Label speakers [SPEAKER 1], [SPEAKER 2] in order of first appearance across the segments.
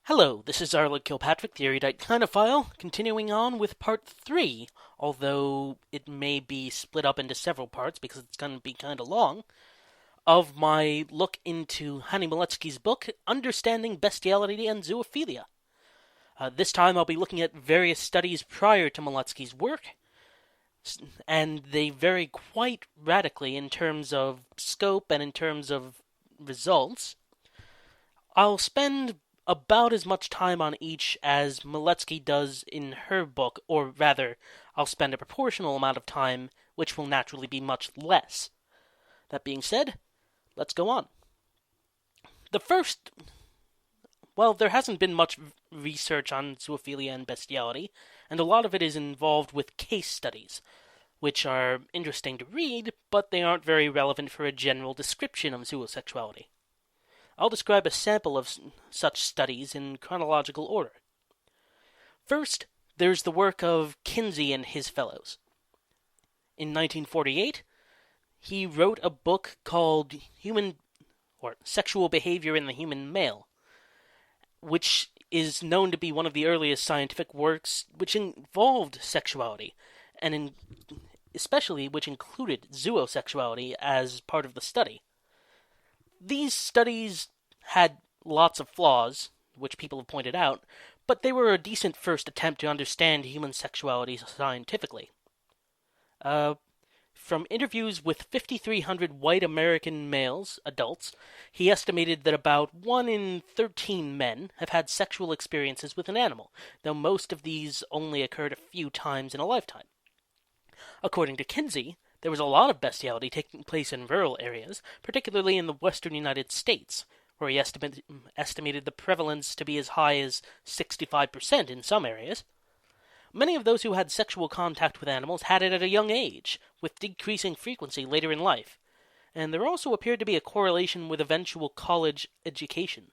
[SPEAKER 1] Hello, this is Arlen Kilpatrick, the Erudite Clinophile, continuing on with part 3, although it may be split up into several parts because it's going to be kind of long, of my look into Hani Maletsky's book, Understanding Bestiality and Zoophilia. This time I'll be looking at various studies prior to Maletsky's work, and they vary quite radically in terms of scope and in terms of results. I'll spend about as much time on each as Maletsky does in her book, or rather, I'll spend a proportional amount of time, which will naturally be much less. That being said, let's go on. The first... Well, there hasn't been much research on zoophilia and bestiality, and a lot of it is involved with case studies, which are interesting to read, but they aren't very relevant for a general description of zoosexuality. I'll describe a sample of such studies in chronological order. First, there's the work of Kinsey and his fellows. In 1948, he wrote a book called Sexual Behavior in the Human Male, which is known to be one of the earliest scientific works which involved sexuality, and especially which included zoosexuality as part of the study. These studies had lots of flaws, which people have pointed out, but they were a decent first attempt to understand human sexuality scientifically. From interviews with 5,300 white American males, adults, he estimated that about 1 in 13 men have had sexual experiences with an animal, though most of these only occurred a few times in a lifetime. According to Kinsey, there was a lot of bestiality taking place in rural areas, particularly in the western United States, where he estimated the prevalence to be as high as 65% in some areas. Many of those who had sexual contact with animals had it at a young age, with decreasing frequency later in life, and there also appeared to be a correlation with eventual college education,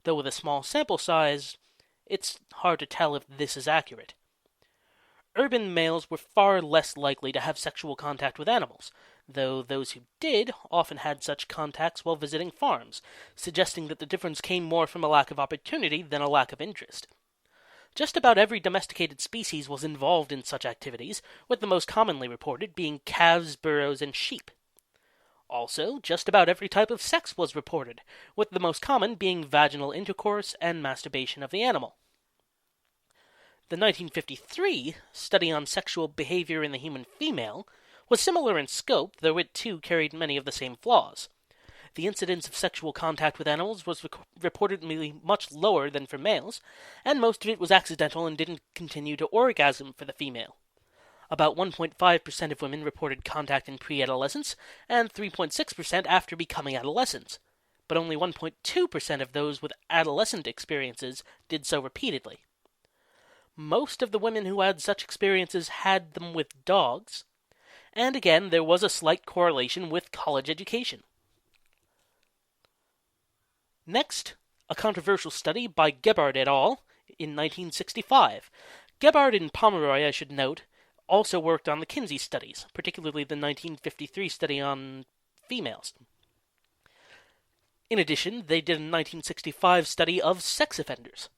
[SPEAKER 1] though with a small sample size, it's hard to tell if this is accurate. Urban males were far less likely to have sexual contact with animals, though those who did often had such contacts while visiting farms, suggesting that the difference came more from a lack of opportunity than a lack of interest. Just about every domesticated species was involved in such activities, with the most commonly reported being calves, burros, and sheep. Also, just about every type of sex was reported, with the most common being vaginal intercourse and masturbation of the animal. The 1953 study on sexual behavior in the human female was similar in scope, though it too carried many of the same flaws. The incidence of sexual contact with animals was reportedly much lower than for males, and most of it was accidental and didn't continue to orgasm for the female. About 1.5% of women reported contact in pre-adolescence, and 3.6% after becoming adolescents, but only 1.2% of those with adolescent experiences did so repeatedly. Most of the women who had such experiences had them with dogs, and again, there was a slight correlation with college education. Next, a controversial study by Gebhard et al. In 1965. Gebhard and Pomeroy, I should note, also worked on the Kinsey studies, particularly the 1953 study on females. In addition, they did a 1965 study of sex offenders.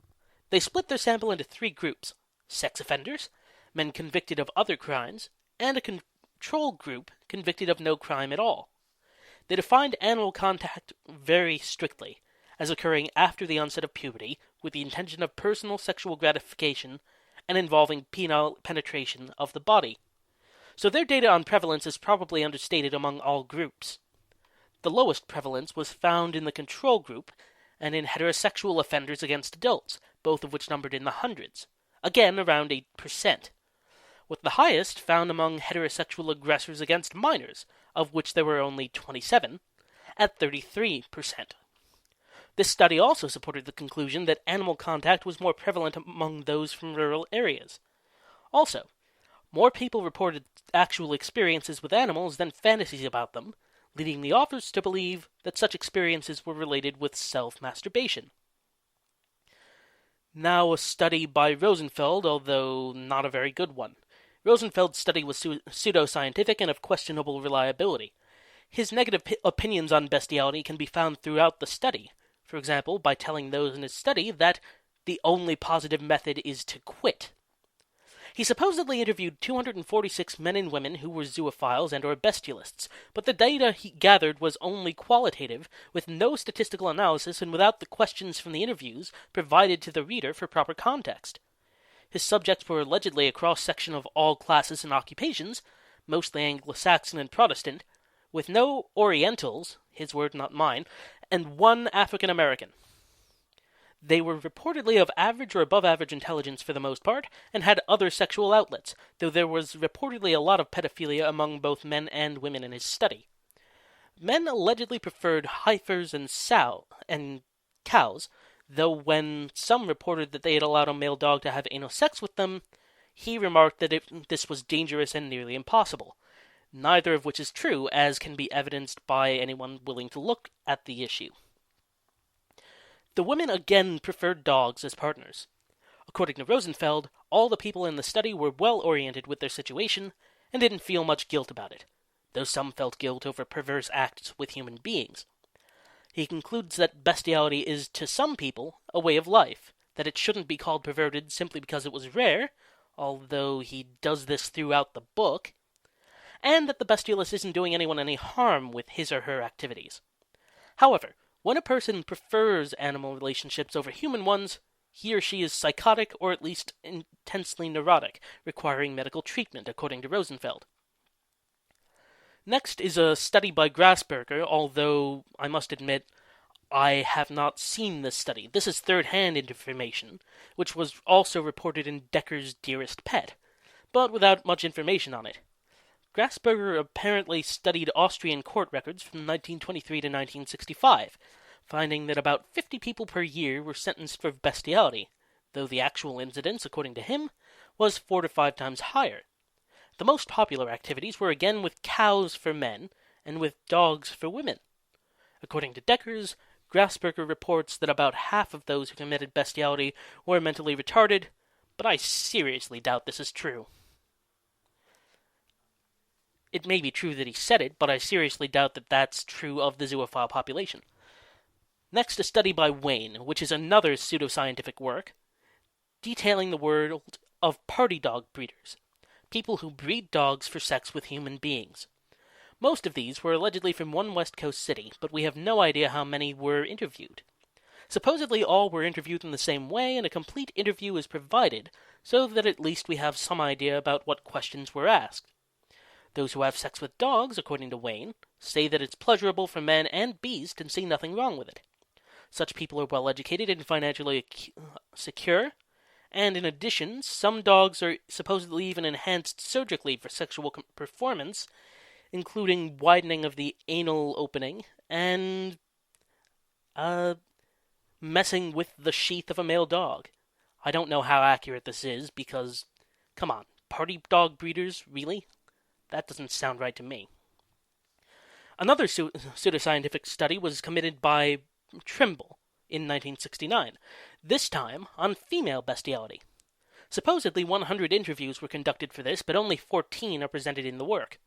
[SPEAKER 1] They split their sample into 3 groups: sex offenders, men convicted of other crimes, and a control group convicted of no crime at all. They defined animal contact very strictly, as occurring after the onset of puberty, with the intention of personal sexual gratification and involving penile penetration of the body. So their data on prevalence is probably understated among all groups. The lowest prevalence was found in the control group and in heterosexual offenders against adults, both of which numbered in the hundreds, again around 8%, with the highest found among heterosexual aggressors against minors, of which there were only 27, at 33%. This study also supported the conclusion that animal contact was more prevalent among those from rural areas. Also, more people reported actual experiences with animals than fantasies about them, leading the authors to believe that such experiences were related with self-masturbation. Now a study by Rosenfeld, although not a very good one. Rosenfeld's study was pseudoscientific and of questionable reliability. His negative opinions on bestiality can be found throughout the study, for example, by telling those in his study that the only positive method is to quit. He supposedly interviewed 246 men and women who were zoophiles and or bestialists, but the data he gathered was only qualitative, with no statistical analysis and without the questions from the interviews provided to the reader for proper context. His subjects were allegedly a cross-section of all classes and occupations, mostly Anglo-Saxon and Protestant, with no Orientals, his word not mine, and one African American. They were reportedly of average or above average intelligence for the most part, and had other sexual outlets, though there was reportedly a lot of pedophilia among both men and women in his study. Men allegedly preferred heifers and cows, though when some reported that they had allowed a male dog to have anal sex with them, he remarked that this was dangerous and nearly impossible, neither of which is true, as can be evidenced by anyone willing to look at the issue. The women again preferred dogs as partners. According to Rosenfeld, all the people in the study were well-oriented with their situation and didn't feel much guilt about it, though some felt guilt over perverse acts with human beings. He concludes that bestiality is, to some people, a way of life, that it shouldn't be called perverted simply because it was rare, although he does this throughout the book, and that the bestialist isn't doing anyone any harm with his or her activities. However, when a person prefers animal relationships over human ones, he or she is psychotic or at least intensely neurotic, requiring medical treatment, according to Rosenfeld. Next is a study by Grassberger, although I must admit I have not seen this study. This is third-hand information, which was also reported in Decker's Dearest Pet, but without much information on it. Grassberger apparently studied Austrian court records from 1923 to 1965, finding that about 50 people per year were sentenced for bestiality, though the actual incidence, according to him, was 4 to 5 times higher. The most popular activities were again with cows for men and with dogs for women. According to Deckers, Grassberger reports that about half of those who committed bestiality were mentally retarded, but I seriously doubt this is true. It may be true that he said it, but I seriously doubt that that's true of the zoophile population. Next, a study by Wayne, which is another pseudoscientific work, detailing the world of party dog breeders, people who breed dogs for sex with human beings. Most of these were allegedly from one West Coast city, but we have no idea how many were interviewed. Supposedly all were interviewed in the same way, and a complete interview is provided, so that at least we have some idea about what questions were asked. Those who have sex with dogs, according to Wayne, say that it's pleasurable for men and beasts and see nothing wrong with it. Such people are well-educated and financially secure, and in addition, some dogs are supposedly even enhanced surgically for sexual performance, including widening of the anal opening and messing with the sheath of a male dog. I don't know how accurate this is, because, come on, party dog breeders, really? That doesn't sound right to me. Another pseudoscientific study was committed by Trimble in 1969, this time on female bestiality. Supposedly 100 interviews were conducted for this, but only 14 are presented in the work.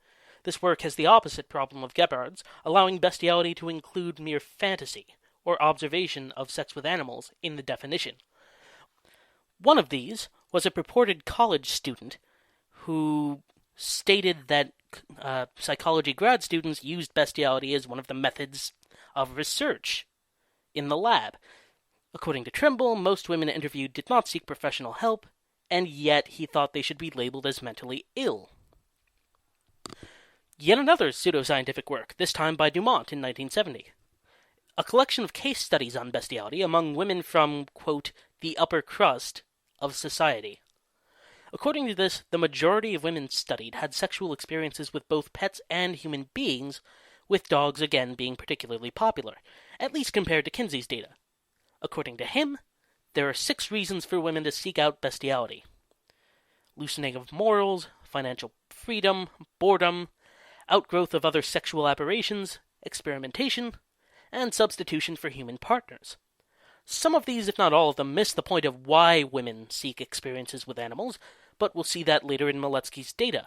[SPEAKER 1] This work has the opposite problem of Gebhard's, allowing bestiality to include mere fantasy, or observation of sex with animals, in the definition. One of these was a purported college student who stated that psychology grad students used bestiality as one of the methods of research in the lab. According to Trimble, most women interviewed did not seek professional help, and yet he thought they should be labeled as mentally ill. Yet another pseudoscientific work, this time by Dumont in 1970. A collection of case studies on bestiality among women from, quote, the upper crust of society. According to this, the majority of women studied had sexual experiences with both pets and human beings, with dogs again being particularly popular, at least compared to Kinsey's data. According to him, there are 6 reasons for women to seek out bestiality: loosening of morals, financial freedom, boredom, outgrowth of other sexual aberrations, experimentation, and substitution for human partners. Some of these, if not all of them, miss the point of why women seek experiences with animals, but we'll see that later in Maletsky's data.